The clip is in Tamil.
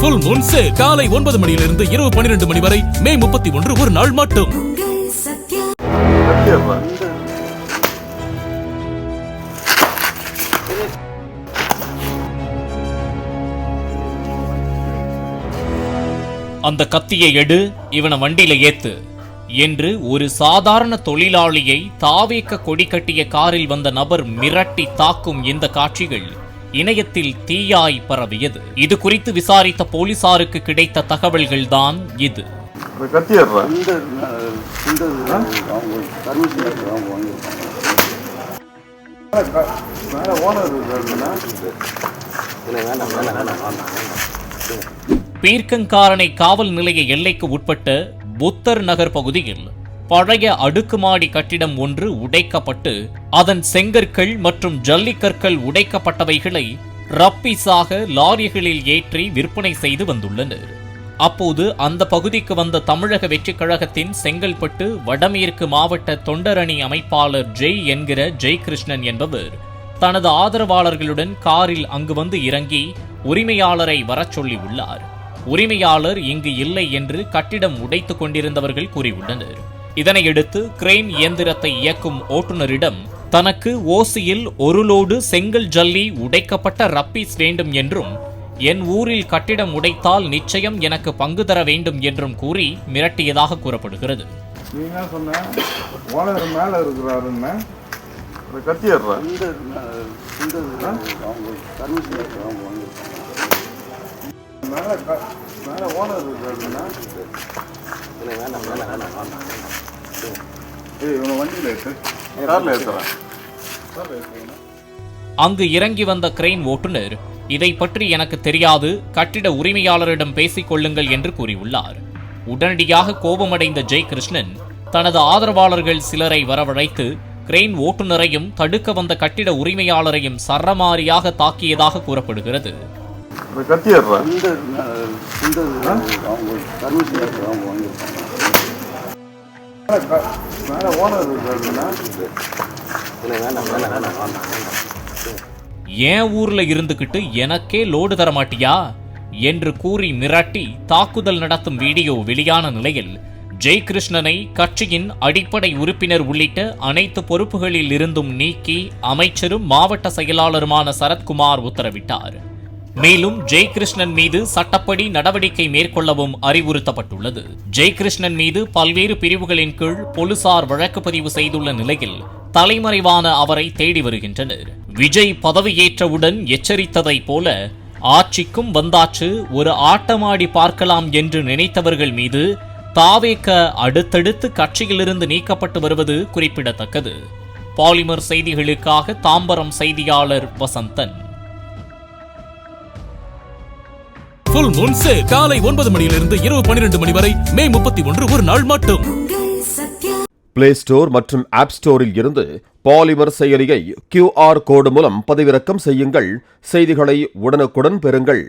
ஃபுல் மூன் சேல் காலை 9 மணியிலிருந்து இரவு 12 மணி வரை மே 31 ஒரு நாள் மட்டும். அந்த கத்தியை எடு, இவனை வண்டியில ஏத்து என்று ஒரு சாதாரண தொழிலாளியை தாவேக்க கொடி கட்டிய காரில் வந்த நபர் மிரட்டி தாக்கும் இந்த காட்சிகள் இணையத்தில் தீயாய் பரவியது. இது குறித்து விசாரித்த போலீசாருக்கு கிடைத்த தகவல்கள் தான் இது. பீர்க்கங்காரணை காவல் நிலைய எல்லைக்கு உட்பட்ட புத்தர் நகர் பகுதியில் பழைய அடுக்குமாடி கட்டிடம் ஒன்று உடைக்கப்பட்டு அதன் செங்கற்கள் மற்றும் ஜல்லிக்கற்கள் உடைக்கப்பட்டவைகளை ரப்பீஸாக லாரிகளில் ஏற்றி விற்பனை செய்து வந்துள்ளனர். அப்போது அந்த பகுதிக்கு வந்த தமிழக வெற்றிக் கழகத்தின் செங்கல்பட்டு வடமேற்கு மாவட்ட தொண்டரணி அமைப்பாளர் ஜெய் என்கிற ஜெயகிருஷ்ணன் என்பவர் தனது ஆதரவாளர்களுடன் காரில் அங்கு வந்து இறங்கி உரிமையாளரை வரச் சொல்லி உள்ளார். உரிமையாளர் இங்கு இல்லை என்று கட்டிடம் உடைத்துக் கொண்டிருந்தவர்கள் கூறியுள்ளனர். இதனையடுத்து கிரேன் இயந்திரத்தை இயக்கும் ஓட்டுநரிடம் தனக்கு ஓசியில் ஒரு லோடு செங்கல் ஜல்லி உடைக்கப்பட்ட ரப்பீஸ் வேண்டும் என்றும் என் ஊரில் கட்டிடம் உடைத்தால் நிச்சயம் எனக்கு பங்கு தர வேண்டும் என்றும் கூறி மிரட்டியதாக கூறப்படுகிறது. அங்கு இறங்கி வந்த கிரெயின் ஓட்டுநர் இதை பற்றி எனக்கு தெரியாது, கட்டிட உரிமையாளரிடம் பேசிக் கொள்ளுங்கள் என்று கூறியுள்ளார். உடனடியாக கோபமடைந்த ஜெயகிருஷ்ணன் தனது ஆதரவாளர்கள் சிலரை வரவழைத்து கிரெயின் ஓட்டுநரையும் தடுக்க வந்த கட்டிட உரிமையாளரையும் சரமாரியாக தாக்கியதாக கூறப்படுகிறது. ஏன் ஊர்ல இருந்துகிட்டு எனக்கே லோடு தர மாட்டியா என்று கூறி மிரட்டி தாக்குதல் நடத்தும் வீடியோ வெளியான நிலையில் ஜெயகிருஷ்ணனை கட்சியின் அடிப்படை உறுப்பினர் உள்ளிட்ட அனைத்து பொறுப்புகளில் இருந்தும் நீக்கி அமைச்சரும் மாவட்ட செயலாளருமான சரத்குமார் உத்தரவிட்டார். மேலும் ஜெயகிருஷ்ணன் மீது சட்டப்படி நடவடிக்கை மேற்கொள்ளவும் அறிவுறுத்தப்பட்டுள்ளது. ஜெயகிருஷ்ணன் மீது பல்வேறு பிரிவுகளின் கீழ் போலீசார் வழக்கு பதிவு செய்துள்ள நிலையில் தலைமறைவான அவரை தேடி வருகின்றனர். விஜய் பதவியேற்றவுடன் எச்சரித்ததைப் போல ஆட்சிக்கும் வந்தாச்சு, ஒரு ஆட்டமாடி பார்க்கலாம் என்று நினைத்தவர்கள் மீது தாவேக்க அடுத்தடுத்து கட்சியிலிருந்து நீக்கப்பட்டு வருவது குறிப்பிடத்தக்கது. பாலிமர் செய்திகளுக்காக தாம்பரம் செய்தியாளர் வசந்தன். ஃபுல் மூன் சேல் காலை 9 மணியிலிருந்து இரவு 12 மணி வரை மே 31 ஒரு நாள் மட்டும். பிளே ஸ்டோர் மற்றும் ஆப் ஸ்டோரில் இருந்து பாலிமர் செயலியை QR கோடு மூலம் பதிவிறக்கம் செய்யுங்கள். செய்திகளை உடனுக்குடன் பெறுங்கள்.